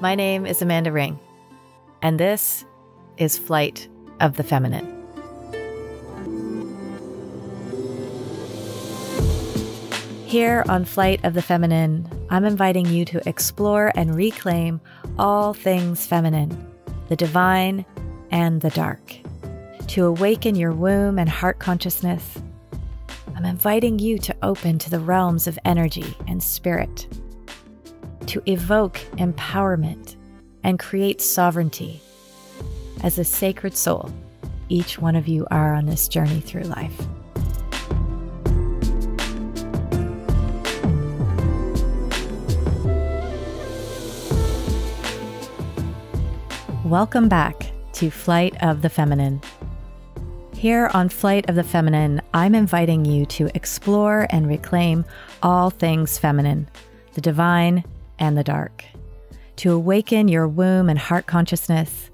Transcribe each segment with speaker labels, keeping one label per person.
Speaker 1: My name is Amanda Ring, and this is Flight of the Feminine. Here on Flight of the Feminine, I'm inviting you to explore and reclaim all things feminine, the divine and the dark. To awaken your womb and heart consciousness, I'm inviting you to open to the realms of energy and spirit, to evoke empowerment and create sovereignty as a sacred soul each one of you are on this journey through life. Welcome back to Flight of the Feminine. Here on Flight of the Feminine, I'm inviting you to explore and reclaim all things feminine, the divine and the dark. To awaken your womb and heart consciousness,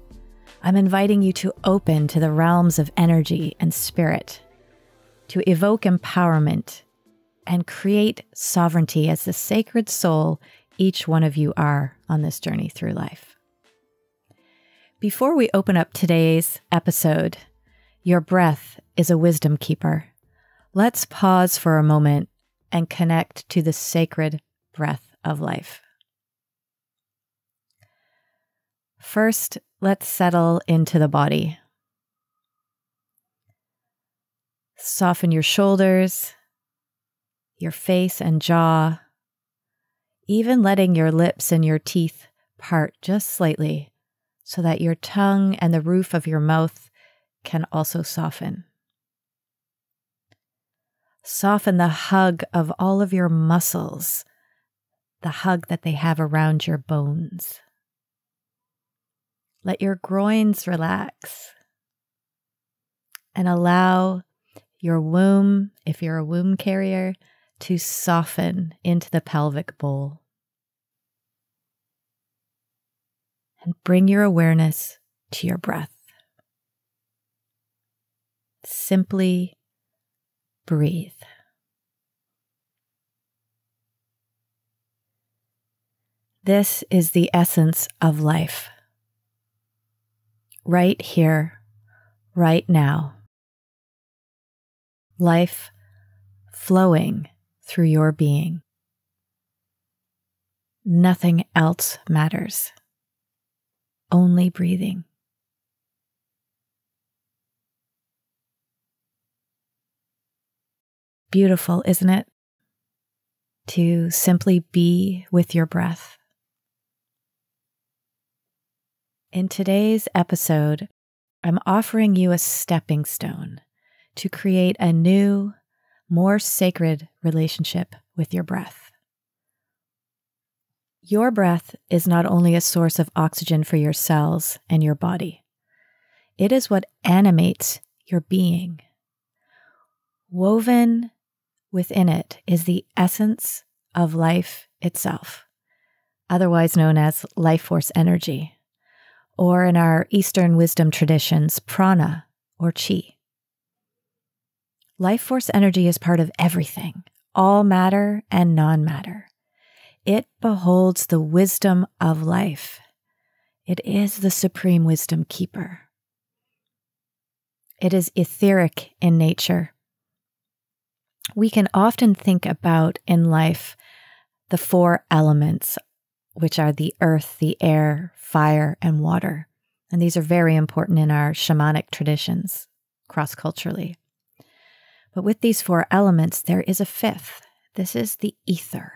Speaker 1: I'm inviting you to open to the realms of energy and spirit, to evoke empowerment and create sovereignty as the sacred soul each one of you are on this journey through life. Before we open up today's episode, your breath is a wisdom keeper. Let's pause for a moment and connect to the sacred breath of life. First, let's settle into the body. Soften your shoulders, your face and jaw, even letting your lips and your teeth part just slightly so that your tongue and the roof of your mouth can also soften. Soften the hug of all of your muscles, the hug that they have around your bones. Let your groins relax and allow your womb, if you're a womb carrier, to soften into the pelvic bowl. And bring your awareness to your breath. Simply breathe. This is the essence of life. Right here, right now. Life flowing through your being. Nothing else matters. Only breathing. Beautiful, isn't it? To simply be with your breath. In today's episode, I'm offering you a stepping stone to create a new, more sacred relationship with your breath. Your breath is not only a source of oxygen for your cells and your body, it is what animates your being. Woven within it is the essence of life itself, otherwise known as Lifeforce energy, or in our Eastern wisdom traditions, prana or chi. Lifeforce energy is part of everything, all matter and non-matter. It beholds the wisdom of life. It is the supreme wisdom keeper. It is etheric in nature. We can often think about in life the four elements, which are the earth, the air, fire, and water. And these are very important in our shamanic traditions, cross-culturally. But with these four elements, there is a fifth. This is the ether.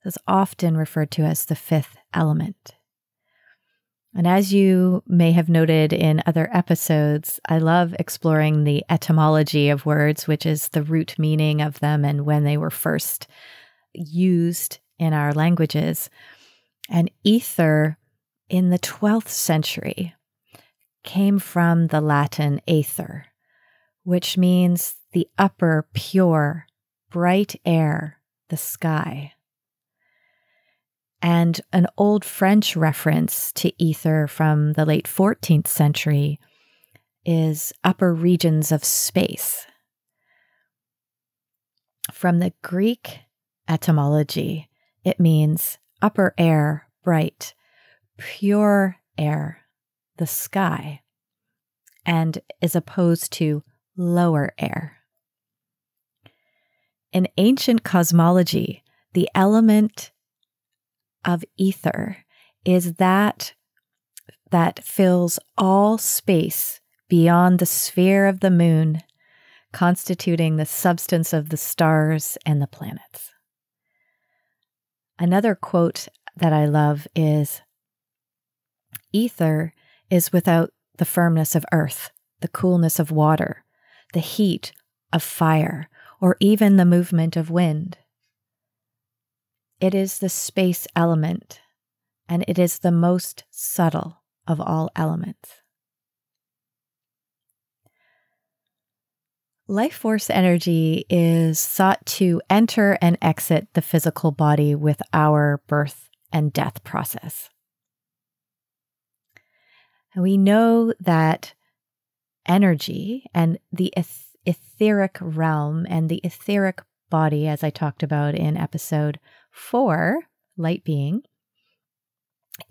Speaker 1: It's often referred to as the fifth element. And as you may have noted in other episodes, I love exploring the etymology of words, which is the root meaning of them and when they were first used in our languages. And ether in the 12th century came from the Latin aether, which means the upper, pure, bright air, the sky. And an old French reference to ether from the late 14th century is upper regions of space. From the Greek etymology, it means upper air, bright, pure air, the sky, and is opposed to lower air. In ancient cosmology, the element of ether is that fills all space beyond the sphere of the moon, constituting the substance of the stars and the planets. Another quote that I love is, "Ether is without the firmness of earth, the coolness of water, the heat of fire, or even the movement of wind. It is the space element, and it is the most subtle of all elements." Life force energy is thought to enter and exit the physical body with our birth and death process. And we know that energy and the etheric realm and the etheric body, as I talked about in episode 4, Light Being,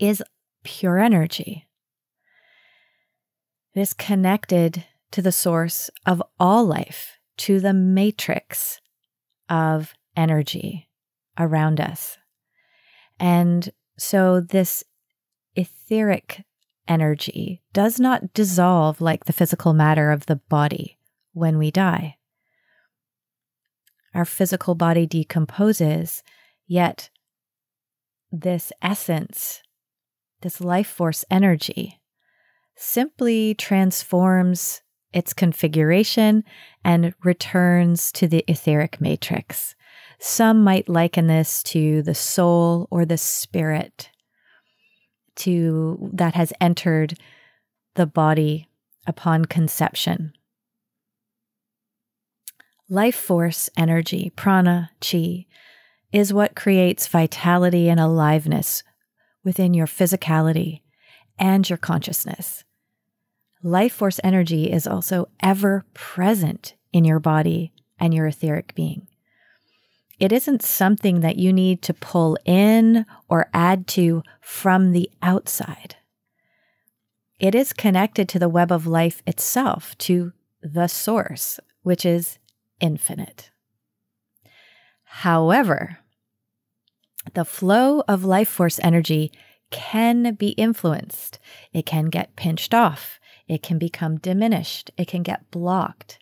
Speaker 1: is pure energy. It is connected to the source of all life, to the matrix of energy around us. And so this etheric energy does not dissolve like the physical matter of the body when we die. Our physical body decomposes, yet this essence, this life force energy, simply transforms its configuration and returns to the etheric matrix. Some might liken this to the soul or the spirit that has entered the body upon conception. Life force energy, prana, chi, is what creates vitality and aliveness within your physicality and your consciousness. Life force energy is also ever present in your body and your etheric being. It isn't something that you need to pull in or add to from the outside. It is connected to the web of life itself, to the source, which is infinite. However, the flow of life force energy can be influenced. It can get pinched off. It can become diminished. It can get blocked.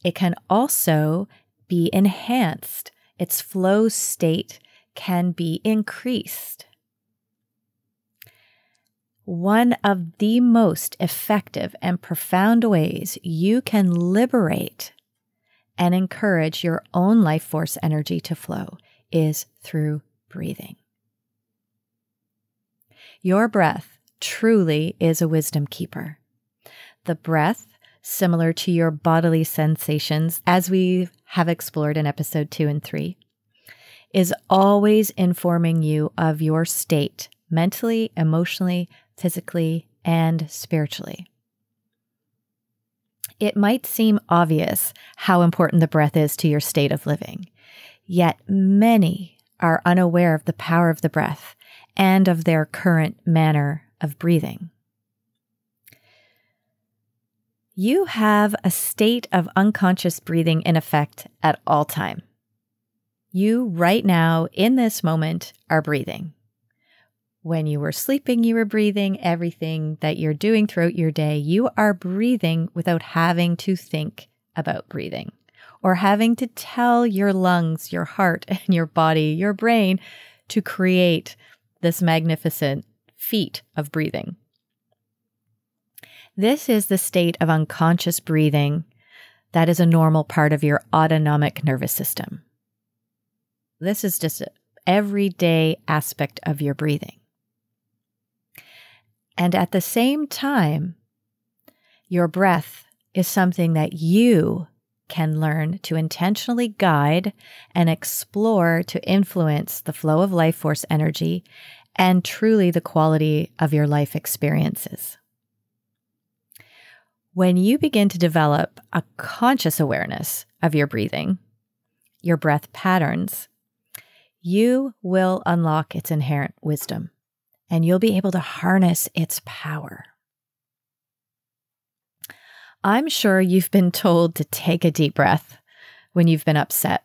Speaker 1: It can also be enhanced. Its flow state can be increased. One of the most effective and profound ways you can liberate and encourage your own life force energy to flow is through breathing. Your breath truly is a wisdom keeper. The breath, similar to your bodily sensations, as we have explored in episode 2 and 3, is always informing you of your state, mentally, emotionally, physically, and spiritually. It might seem obvious how important the breath is to your state of living, yet many are unaware of the power of the breath and of their current manner of breathing. You have a state of unconscious breathing in effect at all time. You right now, in this moment, are breathing. When you were sleeping, you were breathing. Everything that you're doing throughout your day, you are breathing without having to think about breathing or having to tell your lungs, your heart, and your body, your brain to create this magnificent feat of breathing. This is the state of unconscious breathing that is a normal part of your autonomic nervous system. This is just an everyday aspect of your breathing. And at the same time, your breath is something that you can learn to intentionally guide and explore to influence the flow of life force energy and truly the quality of your life experiences. When you begin to develop a conscious awareness of your breathing, your breath patterns, you will unlock its inherent wisdom and you'll be able to harness its power. I'm sure you've been told to take a deep breath when you've been upset,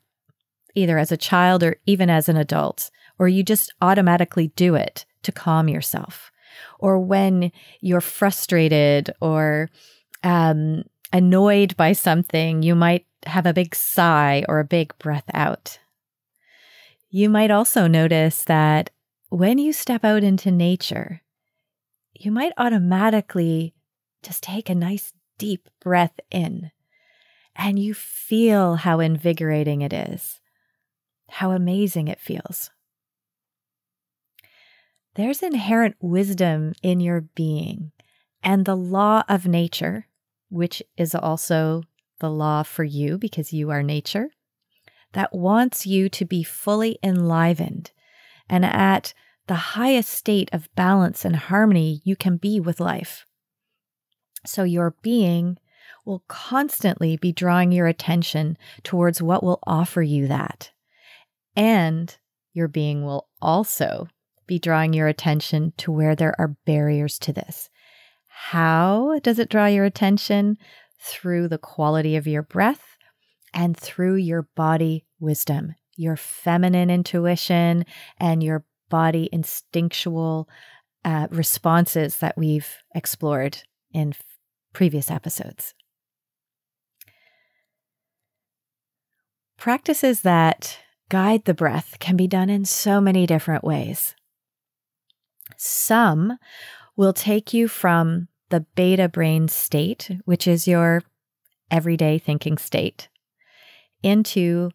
Speaker 1: either as a child or even as an adult, or you just automatically do it to calm yourself. Or when you're frustrated or annoyed by something, you might have a big sigh or a big breath out. You might also notice that when you step out into nature, you might automatically just take a nice deep breath in, and you feel how invigorating it is, how amazing it feels. There's inherent wisdom in your being, and the law of nature, which is also the law for you because you are nature, that wants you to be fully enlivened and at the highest state of balance and harmony you can be with life. So your being will constantly be drawing your attention towards what will offer you that. And your being will also be drawing your attention to where there are barriers to this. How does it draw your attention? Through the quality of your breath and through your body wisdom, your feminine intuition, and your body instinctual responses that we've explored in previous episodes. Practices that guide the breath can be done in so many different ways. Some will take you from the beta brain state, which is your everyday thinking state, into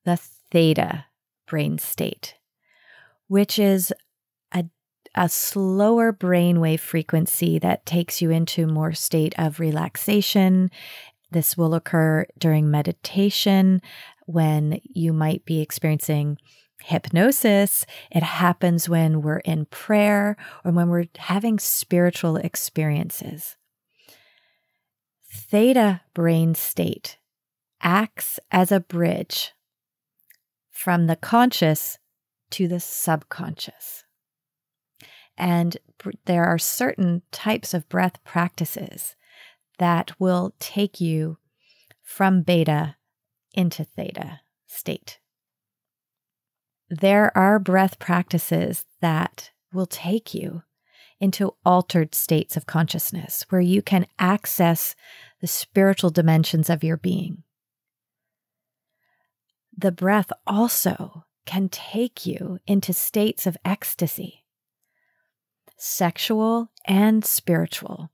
Speaker 1: the theta brain state, which is a slower brainwave frequency that takes you into more state of relaxation. This will occur during meditation when you might be experiencing hypnosis. It happens when we're in prayer or when we're having spiritual experiences. Theta brain state acts as a bridge from the conscious to the subconscious. And there are certain types of breath practices that will take you from beta into theta state. There are breath practices that will take you into altered states of consciousness where you can access the spiritual dimensions of your being. The breath also can take you into states of ecstasy, sexual and spiritual,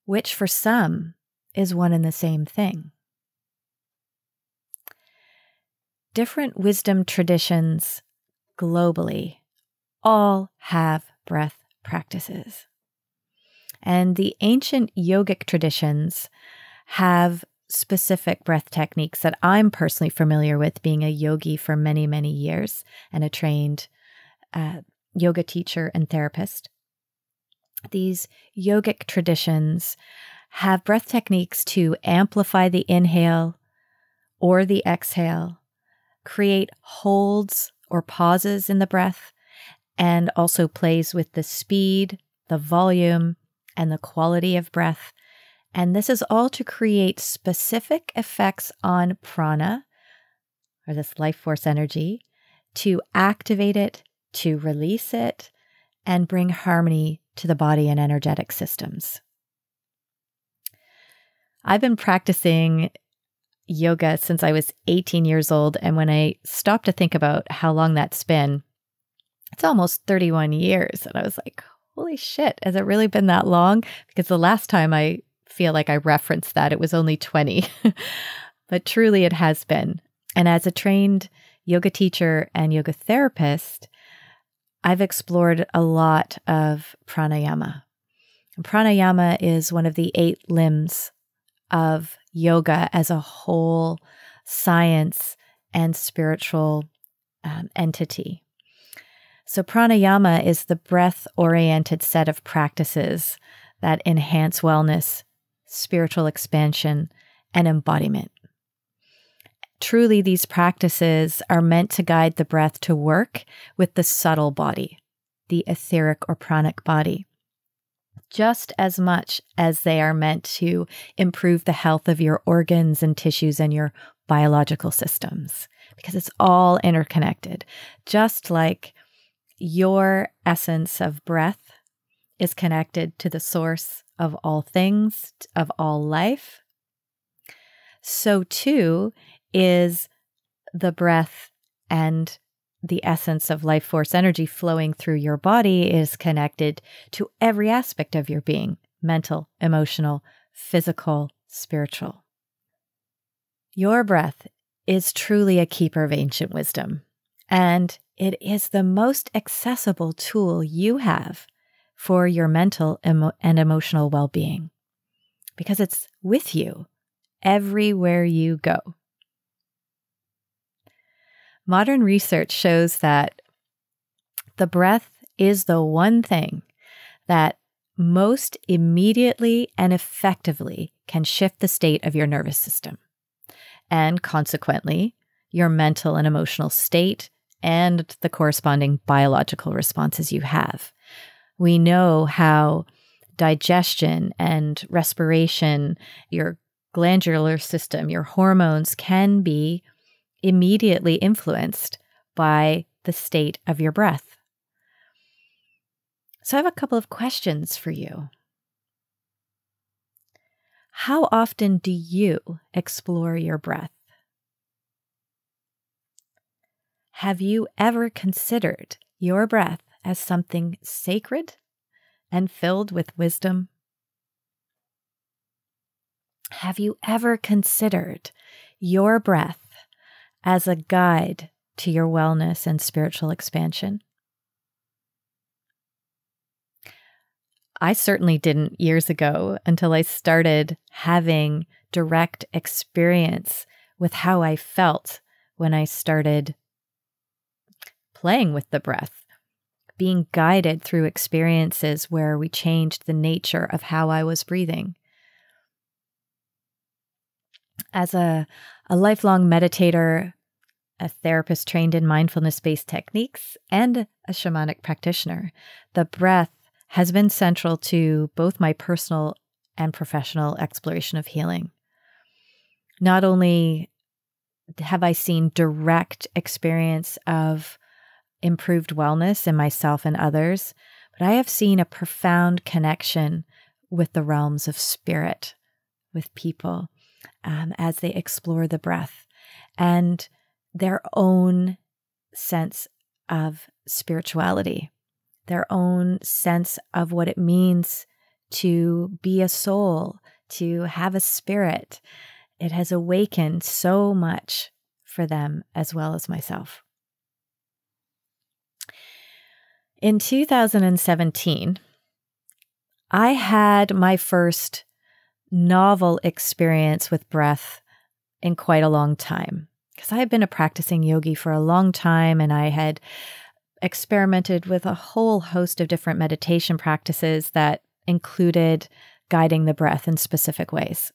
Speaker 1: which for some is one and the same thing. Different wisdom traditions globally all have breath practices. And the ancient yogic traditions have specific breath techniques that I'm personally familiar with, being a yogi for many, many years and a trained yoga teacher and therapist. These yogic traditions have breath techniques to amplify the inhale or the exhale, create holds or pauses in the breath, and also plays with the speed, the volume, and the quality of breath. And this is all to create specific effects on prana, or this life force energy, to activate it, to release it, and bring harmony to the body and energetic systems. I've been practicing yoga since I was 18 years old, and when I stopped to think about how long that's been, it's almost 31 years. And I was like, holy shit, has it really been that long? Because the last time I feel like I referenced that, it was only 20. But truly it has been. And as a trained yoga teacher and yoga therapist, I've explored a lot of pranayama. And pranayama is one of the 8 limbs of yoga as a whole science and spiritual entity. So pranayama is the breath-oriented set of practices that enhance wellness, spiritual expansion, and embodiment. Truly, these practices are meant to guide the breath to work with the subtle body, the etheric or pranic body, just as much as they are meant to improve the health of your organs and tissues and your biological systems, because it's all interconnected. Just like your essence of breath is connected to the source of all things, of all life, so too is the breath and the essence of life force energy flowing through your body is connected to every aspect of your being: mental, emotional, physical, spiritual. Your breath is truly a keeper of ancient wisdom, and it is the most accessible tool you have for your mental and emotional well-being, because it's with you everywhere you go. Modern research shows that the breath is the one thing that most immediately and effectively can shift the state of your nervous system, and consequently, your mental and emotional state and the corresponding biological responses you have. We know how digestion and respiration, your glandular system, your hormones can be immediately influenced by the state of your breath. So I have a couple of questions for you. How often do you explore your breath? Have you ever considered your breath as something sacred and filled with wisdom? Have you ever considered your breath as a guide to your wellness and spiritual expansion? I certainly didn't years ago, until I started having direct experience with how I felt when I started playing with the breath, being guided through experiences where we changed the nature of how I was breathing. As a lifelong meditator, a therapist trained in mindfulness-based techniques, and a shamanic practitioner, the breath has been central to both my personal and professional exploration of healing. Not only have I seen direct experience of improved wellness in myself and others, but I have seen a profound connection with the realms of spirit, with people, as they explore the breath and their own sense of spirituality, their own sense of what it means to be a soul, to have a spirit. It has awakened so much for them as well as myself. In 2017, I had my first novel experience with breath in quite a long time, because I had been a practicing yogi for a long time, and I had experimented with a whole host of different meditation practices that included guiding the breath in specific ways.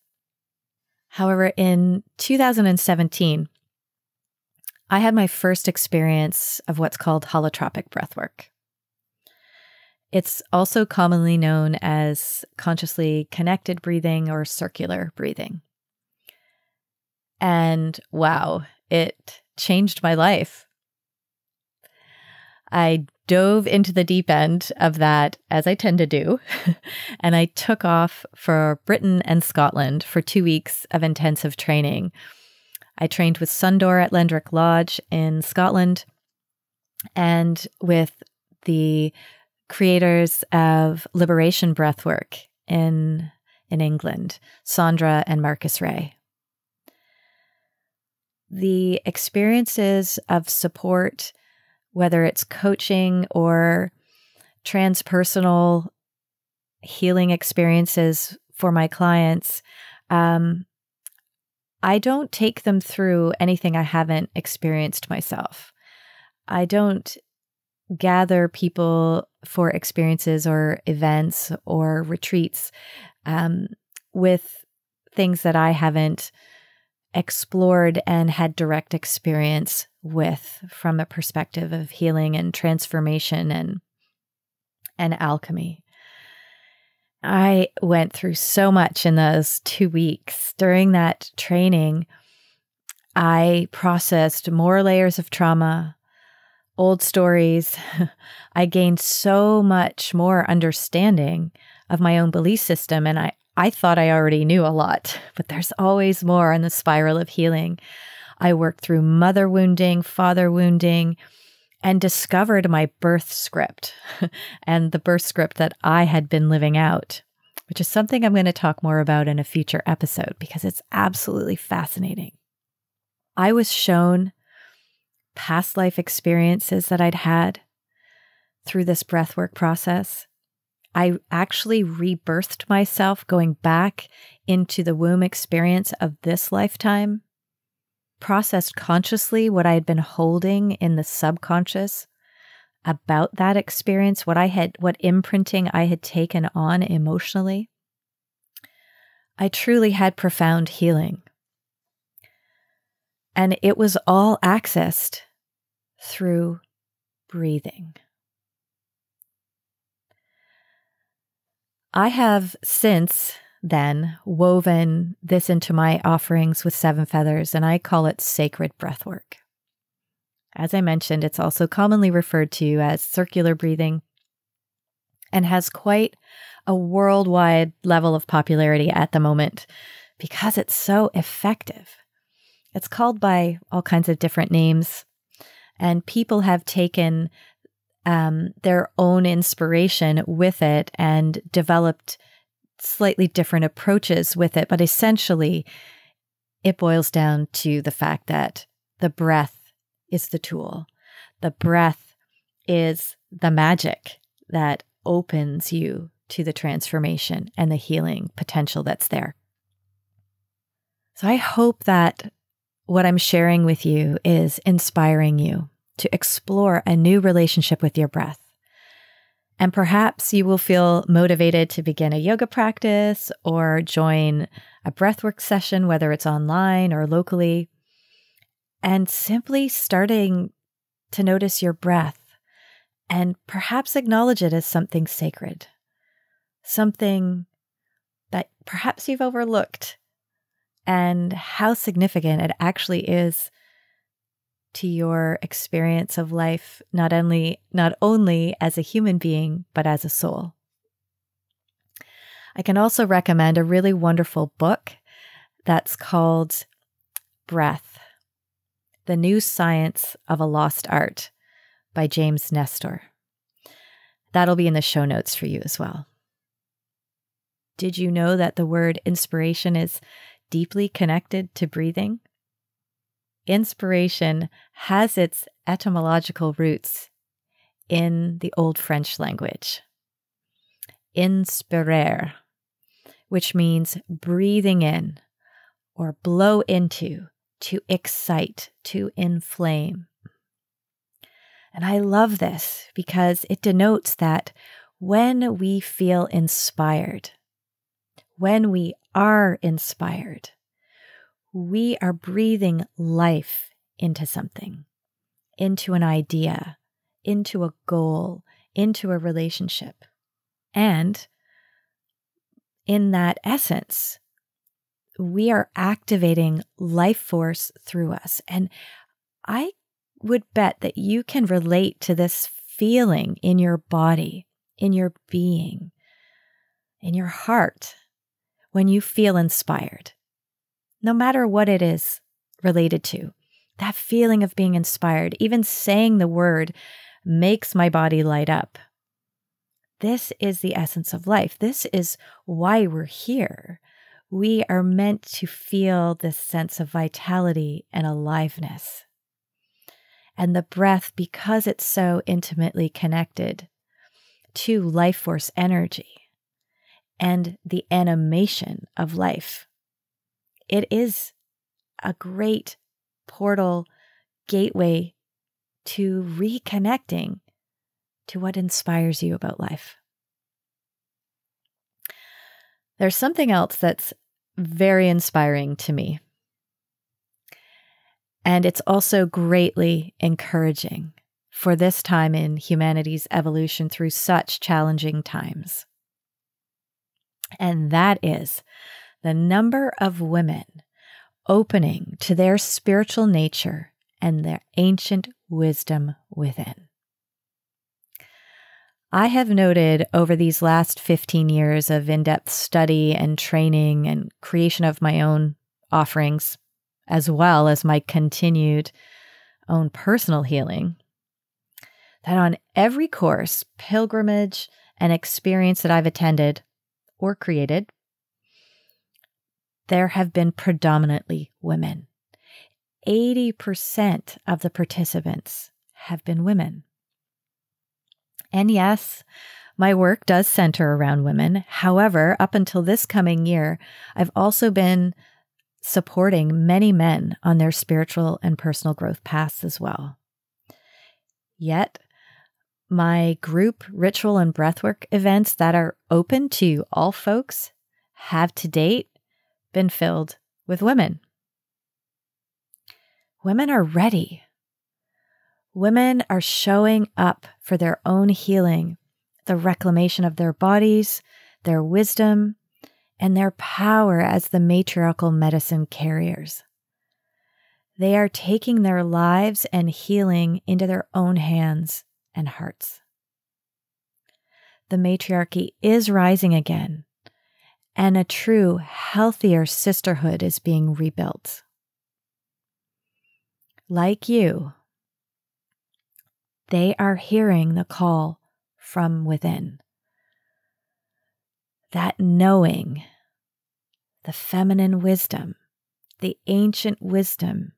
Speaker 1: However, in 2017, I had my first experience of what's called holotropic breathwork. It's also commonly known as consciously connected breathing or circular breathing. And wow, it changed my life. I dove into the deep end of that, as I tend to do, and I took off for Britain and Scotland for 2 weeks of intensive training. I trained with Sundor at Lendrick Lodge in Scotland and with the creators of liberation breathwork in England, Sandra and Marcus Ray. The experiences of support, whether it's coaching or transpersonal healing experiences for my clients, I don't take them through anything I haven't experienced myself. I don't gather people for experiences or events or retreats with things that I haven't explored and had direct experience with from a perspective of healing and transformation and and alchemy. I went through so much in those 2 weeks. During that training, I processed more layers of trauma, old stories. I gained so much more understanding of my own belief system. And I thought I already knew a lot, but there's always more in the spiral of healing. I worked through mother wounding, father wounding, and discovered my birth script and the birth script that I had been living out, which is something I'm going to talk more about in a future episode because it's absolutely fascinating. I was shown past life experiences that I'd had through this breathwork process. I actually rebirthed myself going back into the womb experience of this lifetime, processed consciously what I had been holding in the subconscious about that experience, what imprinting I had taken on emotionally. I truly had profound healing. And it was all accessed through breathing. I have since then woven this into my offerings with 7 feathers, and I call it sacred breathwork. As I mentioned, it's also commonly referred to as circular breathing and has quite a worldwide level of popularity at the moment because it's so effective. It's called by all kinds of different names, and people have taken their own inspiration with it and developed slightly different approaches with it. But essentially, it boils down to the fact that the breath is the tool. The breath is the magic that opens you to the transformation and the healing potential that's there. So I hope that what I'm sharing with you is inspiring you to explore a new relationship with your breath. And perhaps you will feel motivated to begin a yoga practice or join a breathwork session, whether it's online or locally, and simply starting to notice your breath and perhaps acknowledge it as something sacred, something that perhaps you've overlooked, and how significant it actually is to your experience of life, not only as a human being, but as a soul. I can also recommend a really wonderful book that's called Breath: The New Science of a Lost Art by James Nestor. That'll be in the show notes for you as well. Did you know that the word inspiration is deeply connected to breathing? Inspiration has its etymological roots in the Old French language. Inspirer, which means breathing in or blow into, to excite, to inflame. And I love this because it denotes that when we feel inspired, when we are inspired, we are breathing life into something, into an idea, into a goal, into a relationship. And in that essence, we are activating life force through us. And I would bet that you can relate to this feeling in your body, in your being, in your heart, when you feel inspired. No matter what it is related to, that feeling of being inspired, even saying the word makes my body light up. This is the essence of life. This is why we're here. We are meant to feel this sense of vitality and aliveness. And the breath, because it's so intimately connected to life force energy and the animation of life, it is a great portal gateway to reconnecting to what inspires you about life. There's something else that's very inspiring to me, and it's also greatly encouraging for this time in humanity's evolution through such challenging times. And that is the number of women opening to their spiritual nature and their ancient wisdom within. I have noted over these last 15 years of in-depth study and training and creation of my own offerings, as well as my continued own personal healing, that on every course, pilgrimage, and experience that I've attended or created, there have been predominantly women. 80% of the participants have been women. And yes, my work does center around women. However, up until this coming year, I've also been supporting many men on their spiritual and personal growth paths as well. Yet, my group ritual and breathwork events that are open to all folks have to date been filled with women. Women are ready. Women are showing up for their own healing, the reclamation of their bodies, their wisdom, and their power as the matriarchal medicine carriers. They are taking their lives and healing into their own hands and hearts. The matriarchy is rising again, and a true, healthier sisterhood is being rebuilt. Like you, they are hearing the call from within. That knowing, the feminine wisdom, the ancient wisdom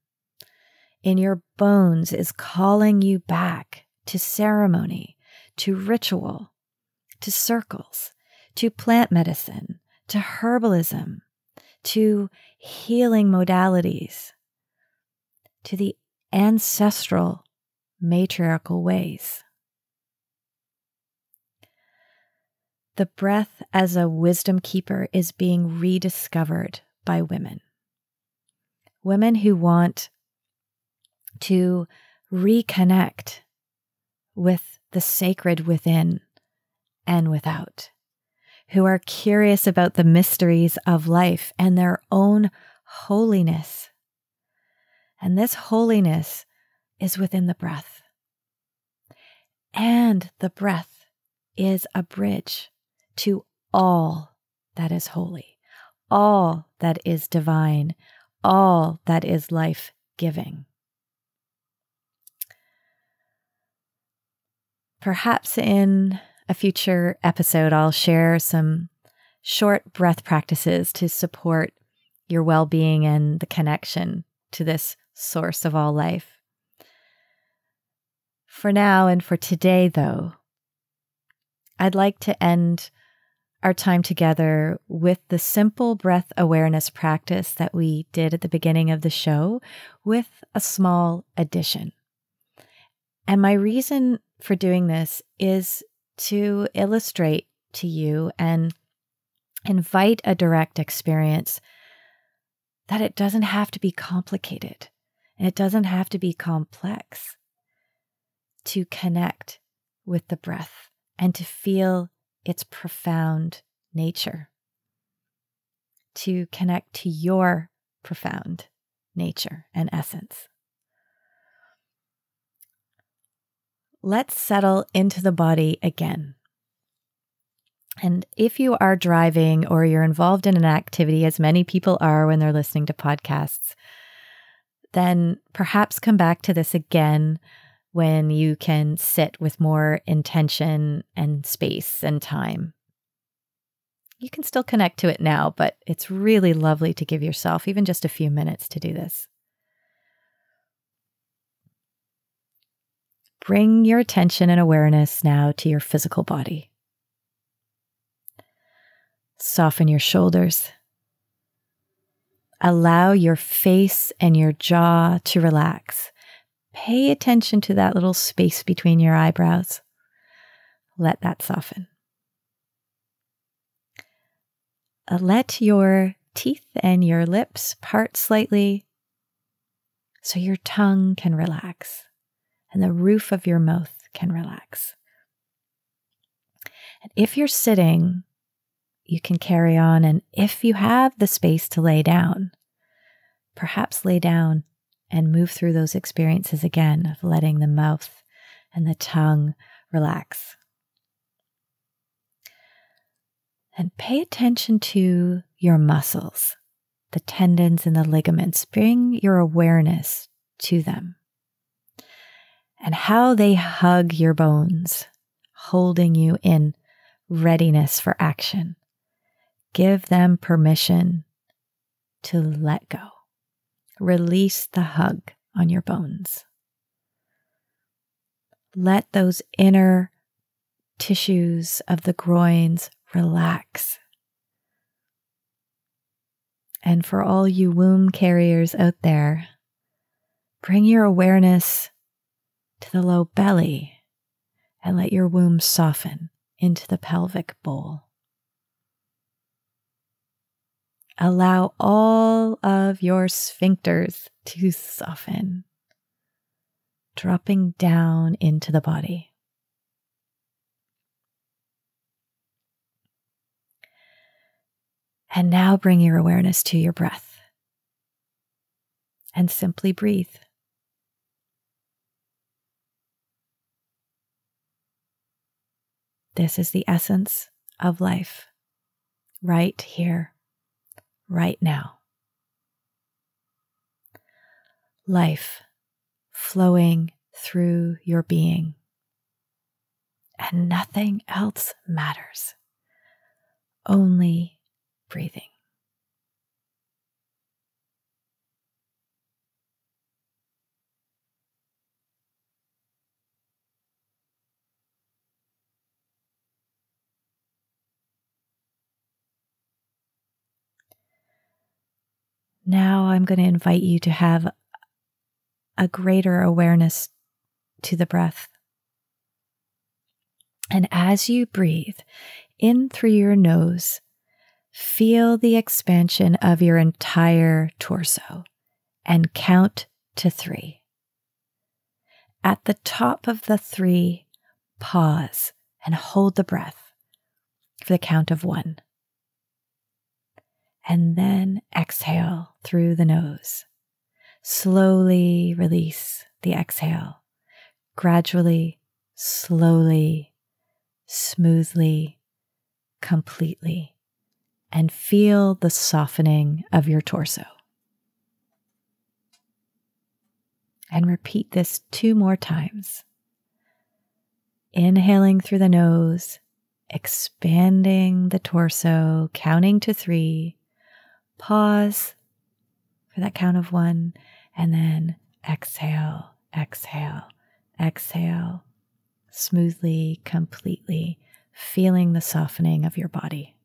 Speaker 1: in your bones is calling you back to ceremony, to ritual, to circles, to plant medicine, to herbalism, to healing modalities, to the ancestral matriarchal ways. The breath as a wisdom keeper is being rediscovered by women. Women who want to reconnect with the sacred within and without, who are curious about the mysteries of life and their own holiness. And this holiness is within the breath. And the breath is a bridge to all that is holy, all that is divine, all that is life-giving. Perhaps in a future episode, I'll share some short breath practices to support your well-being and the connection to this source of all life. For now and for today, though, I'd like to end our time together with the simple breath awareness practice that we did at the beginning of the show with a small addition. And my reason for doing this is to illustrate to you and invite a direct experience that it doesn't have to be complicated and it doesn't have to be complex to connect with the breath and to feel its profound nature, to connect to your profound nature and essence. Let's settle into the body again. And if you are driving or you're involved in an activity, as many people are when they're listening to podcasts, then perhaps come back to this again when you can sit with more intention and space and time. You can still connect to it now, but it's really lovely to give yourself even just a few minutes to do this. Bring your attention and awareness now to your physical body. Soften your shoulders. Allow your face and your jaw to relax. Pay attention to that little space between your eyebrows. Let that soften. Let your teeth and your lips part slightly so your tongue can relax. and the roof of your mouth can relax. And if you're sitting, you can carry on. And if you have the space to lay down, perhaps lay down and move through those experiences again of letting the mouth and the tongue relax. And pay attention to your muscles, the tendons and the ligaments. Bring your awareness to them and how they hug your bones, holding you in readiness for action. Give them permission to let go. Release the hug on your bones. Let those inner tissues of the groins relax. And for all you womb carriers out there, bring your awareness to the low belly and let your womb soften into the pelvic bowl. Allow all of your sphincters to soften, dropping down into the body. And now bring your awareness to your breath and simply breathe. This is the essence of life, right here, right now. Life flowing through your being, and nothing else matters, only breathing. Now I'm going to invite you to have a greater awareness to the breath. And as you breathe in through your nose, feel the expansion of your entire torso and count to 3. At the top of the 3, pause and hold the breath for the count of 1. And then exhale through the nose. Slowly release the exhale. Gradually, slowly, smoothly, completely. And feel the softening of your torso. And repeat this 2 more times. Inhaling through the nose, expanding the torso, counting to 3. Pause for that count of 1, and then exhale, exhale, exhale, smoothly, completely, feeling the softening of your body.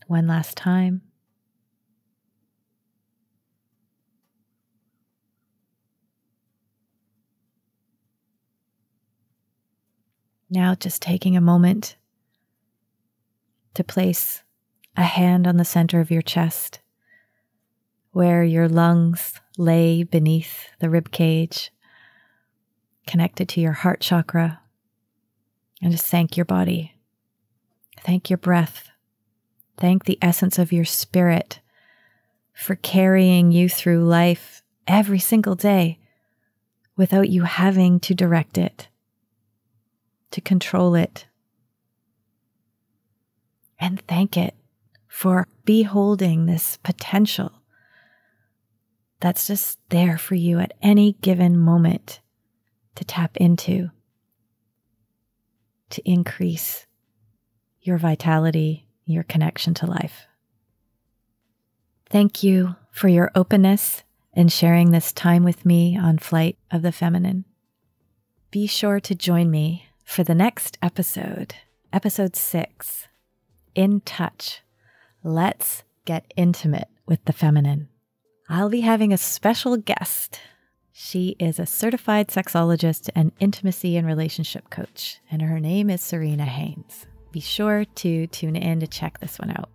Speaker 1: One last time. Now just taking a moment to place a hand on the center of your chest where your lungs lay beneath the rib cage, connected to your heart chakra, and just thank your body. Thank your breath. Thank the essence of your spirit for carrying you through life every single day without you having to direct it, to control it. And thank it for beholding this potential that's just there for you at any given moment to tap into, to increase your vitality, your connection to life. Thank you for your openness and sharing this time with me on Flight of the Feminine. Be sure to join me for the next episode, episode 6, In Touch. Let's get intimate with the feminine. I'll be having a special guest. She is a certified sexologist and intimacy and relationship coach, and her name is Serena Haynes. Be sure to tune in to check this one out.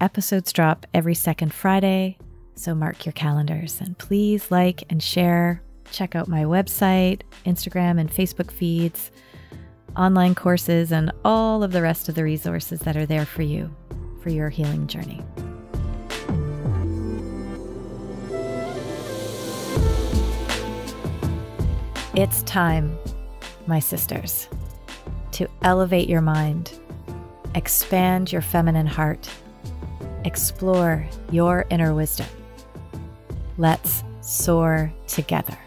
Speaker 1: Episodes drop every second Friday, so mark your calendars, and please like and share check out my website, Instagram and Facebook feeds, online courses, and all of the rest of the resources that are there for you for your healing journey. It's time, my sisters, to elevate your mind, expand your feminine heart, explore your inner wisdom. Let's soar together.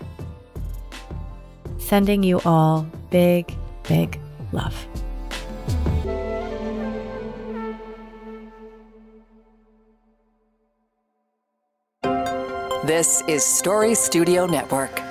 Speaker 1: Sending you all big, big love.
Speaker 2: This is Story Studio Network.